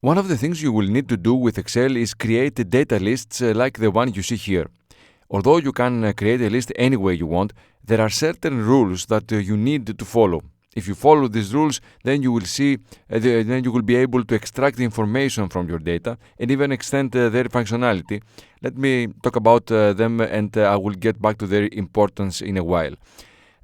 One of the things you will need to do with Excel is create data lists like the one you see here. Although you can create a list any way you want, there are certain rules that you need to follow. If you follow these rules, then you will then you will be able to extract the information from your data and even extend their functionality. Let me talk about them, and I will get back to their importance in a while.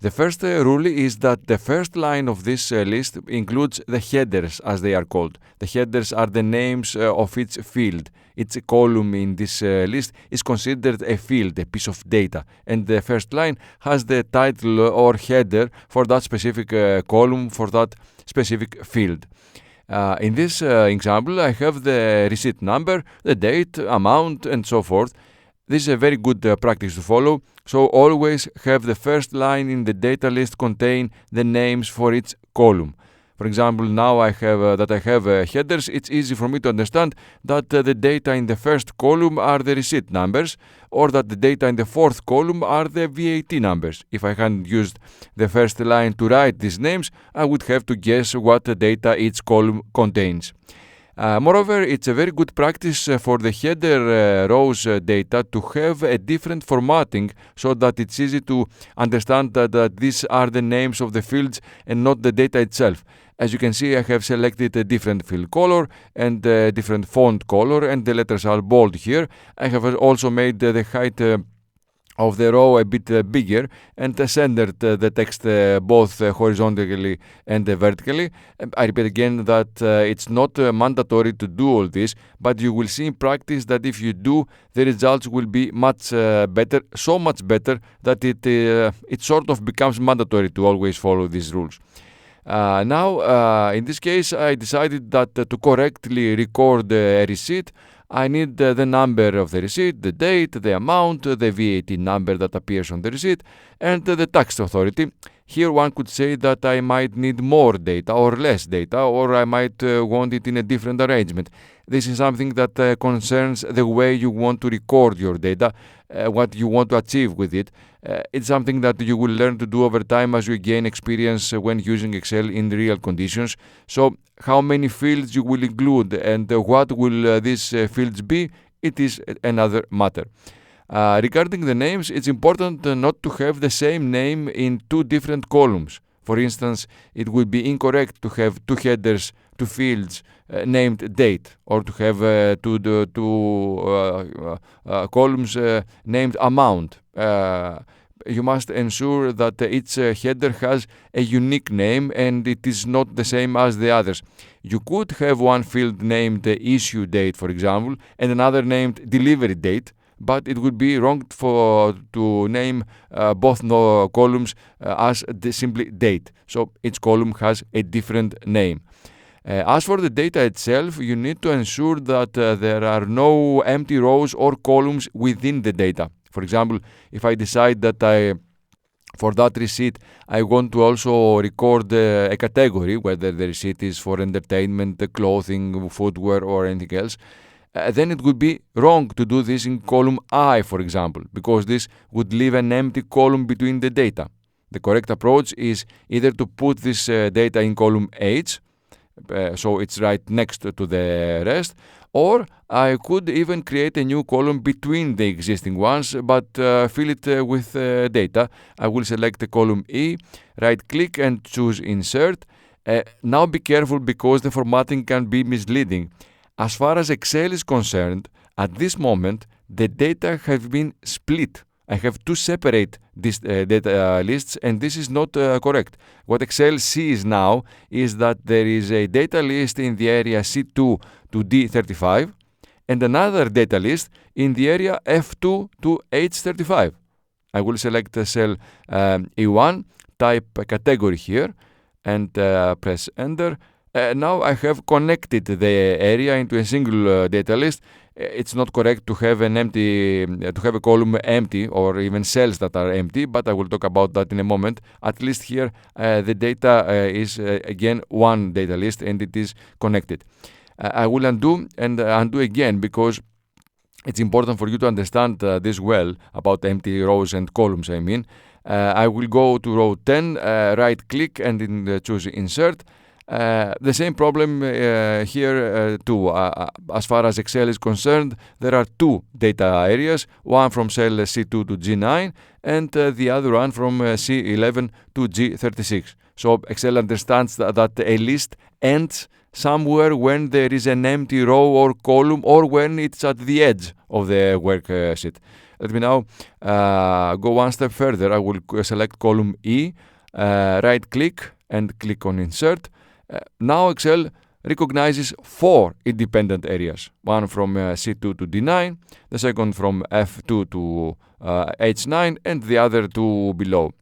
The first rule is that the first line of this list includes the headers, as they are called. The headers are the names of each field. Each column in this list is considered a field, a piece of data, and the first line has the title or header for that specific column, for that specific field. In this example, I have the receipt number, the date, amount, and so forth. This is a very good practice to follow, so always have the first line in the data list contain the names for each column. For example, now I have headers. It's easy for me to understand that the data in the first column are the receipt numbers, or that the data in the fourth column are the VAT numbers. If I hadn't used the first line to write these names, I would have to guess what data each column contains. Moreover, it's a very good practice for the header rows data to have a different formatting so that it's easy to understand that these are the names of the fields and not the data itself. As you can see, I have selected a different field color and a different font color, and the letters are bold here. I have also made the height of the row a bit bigger and centered the text both horizontally and vertically. I repeat again that it's not mandatory to do all this, but you will see in practice that if you do, the results will be much better, so much better that it sort of becomes mandatory to always follow these rules. Now, in this case, I decided that to correctly record a receipt, I need the number of the receipt, the date, the amount, the VAT number that appears on the receipt, and the tax authority. Here one could say that I might need more data or less data, or I might want it in a different arrangement. This is something that concerns the way you want to record your data, what you want to achieve with it. It's something that you will learn to do over time as you gain experience when using Excel in real conditions. So how many fields you will include and what will these fields be, it is another matter. Regarding the names, it's important not to have the same name in two different columns. For instance, it would be incorrect to have two headers, two fields named date, or to have two columns named amount. You must ensure that each header has a unique name and it is not the same as the others. You could have one field named issue date, for example, and another named delivery date, but it would be wrong to name both columns as simply date. So each column has a different name. As for the data itself, you need to ensure that there are no empty rows or columns within the data. For example, if I decide that for that receipt, I want to also record a category, whether the receipt is for entertainment, clothing, footwear, or anything else, then it would be wrong to do this in column I, for example, because this would leave an empty column between the data. The correct approach is either to put this data in column H, so it's right next to the rest, or I could even create a new column between the existing ones, but fill it with data. I will select the column E, right click and choose insert. Now be careful because the formatting can be misleading. As far as Excel is concerned, at this moment, the data have been split. I have to separate these data lists, and this is not correct. What Excel sees now is that there is a data list in the area C2 to D35 and another data list in the area F2 to H35. I will select the cell E1, type a category here, and press enter. Now I have connected the area into a single data list. It's not correct to have a column empty or even cells that are empty, but I will talk about that in a moment. At least here the data is again one data list and it is connected. I will undo and undo again because it's important for you to understand this well about empty rows and columns. I will go to row 10, right click and choose insert. The same problem here too. As far as Excel is concerned, there are two data areas, one from cell C2 to G9 and the other one from C11 to G36. So Excel understands that a list ends somewhere when there is an empty row or column or when it's at the edge of the worksheet. Let me now go one step further. I will select column E, right click and click on insert. Now Excel recognizes four independent areas, one from C2 to D9, the second from F2 to H9 and the other two below.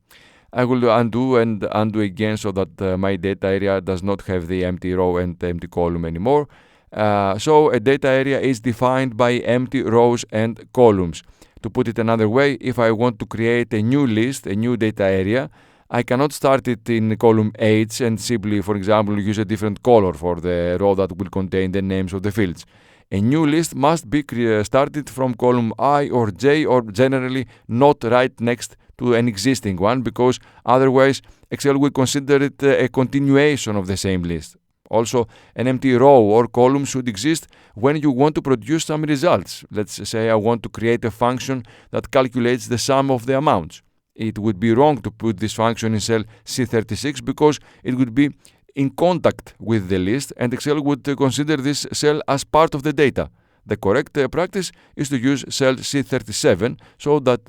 I will undo and undo again so that my data area does not have the empty row and empty column anymore. So a data area is defined by empty rows and columns. To put it another way, if I want to create a new list, a new data area, I cannot start it in column H and simply, for example, use a different color for the row that will contain the names of the fields. A new list must be started from column I or J or generally not right next to an existing one, because otherwise Excel will consider it a continuation of the same list. Also, an empty row or column should exist when you want to produce some results. Let's say I want to create a function that calculates the sum of the amounts. It would be wrong to put this function in cell C36 because it would be in contact with the list and Excel would consider this cell as part of the data. The correct practice is to use cell C37 so that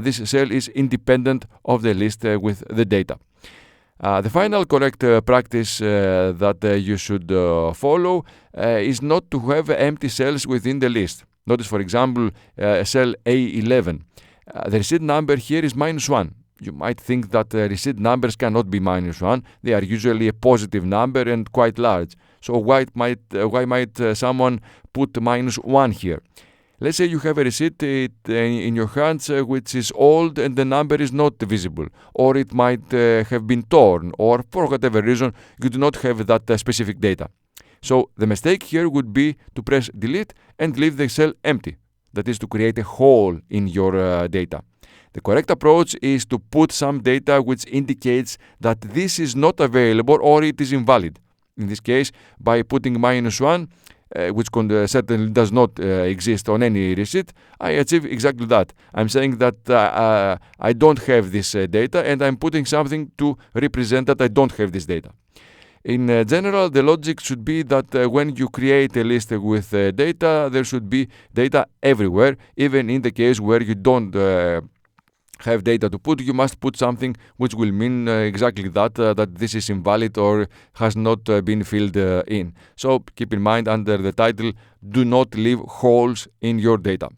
this cell is independent of the list with the data. The final correct practice that you should follow is not to have empty cells within the list. Notice, for example, cell A11. The receipt number here is -1. You might think that receipt numbers cannot be -1. They are usually a positive number and quite large. So why might someone put -1 here? Let's say you have a receipt in your hands which is old and the number is not visible, or it might have been torn, or for whatever reason you do not have that specific data. So the mistake here would be to press delete and leave the cell empty. That is to create a hole in your data. The correct approach is to put some data which indicates that this is not available or it is invalid. In this case, by putting -1, which certainly does not exist on any receipt, I achieve exactly that. I'm saying that I don't have this data and I'm putting something to represent that I don't have this data. In general, the logic should be that when you create a list with data, there should be data everywhere. Even in the case where you don't have data to put, you must put something which will mean exactly that this is invalid or has not been filled in. So keep in mind under the title, do not leave holes in your data.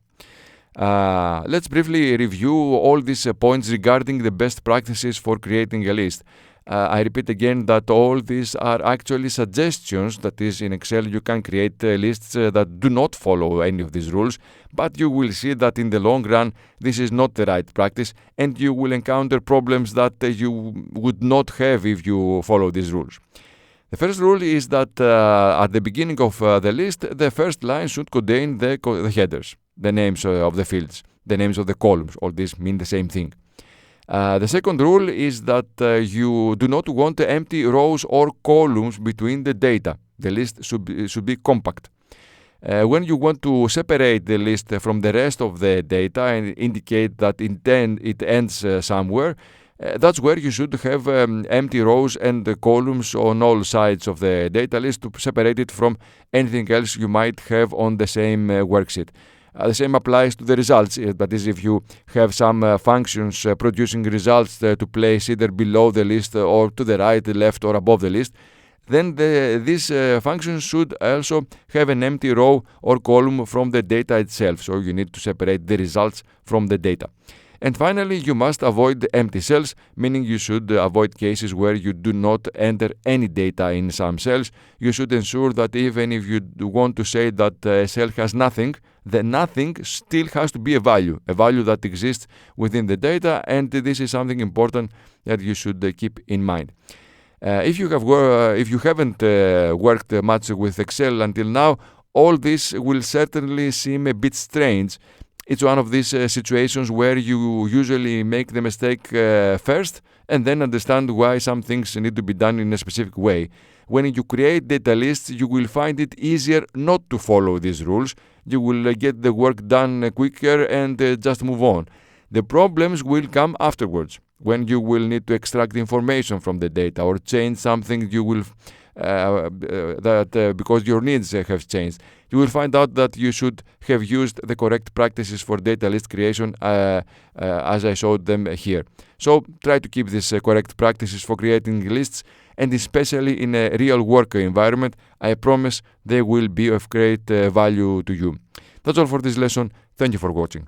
Let's briefly review all these points regarding the best practices for creating a list. I repeat again that all these are actually suggestions. That is, in Excel you can create lists that do not follow any of these rules, but you will see that in the long run this is not the right practice and you will encounter problems that you would not have if you follow these rules. The first rule is that at the beginning of the list, the first line should contain the headers, the names of the fields, the names of the columns. All these mean the same thing. The second rule is that you do not want empty rows or columns between the data. The list should be compact. When you want to separate the list from the rest of the data and indicate that it ends somewhere, that's where you should have empty rows and columns on all sides of the data list to separate it from anything else you might have on the same worksheet. The same applies to the results. That is, if you have some functions producing results to place either below the list or to the right, left, or above the list, then these functions should also have an empty row or column from the data itself. So you need to separate the results from the data. And finally, you must avoid the empty cells, meaning you should avoid cases where you do not enter any data in some cells. You should ensure that even if you want to say that a cell has nothing, the nothing still has to be a value that exists within the data, and this is something important that you should keep in mind. If you haven't worked much with Excel until now, all this will certainly seem a bit strange. It's one of these situations where you usually make the mistake first and then understand why some things need to be done in a specific way. When you create data lists, you will find it easier not to follow these rules. You will get the work done quicker and just move on. The problems will come afterwards, when you will need to extract information from the data or change something. You will because your needs have changed. You will find out that you should have used the correct practices for data list creation as I showed them here. So try to keep these correct practices for creating lists, and especially in a real work environment. I promise they will be of great value to you. That's all for this lesson. Thank you for watching.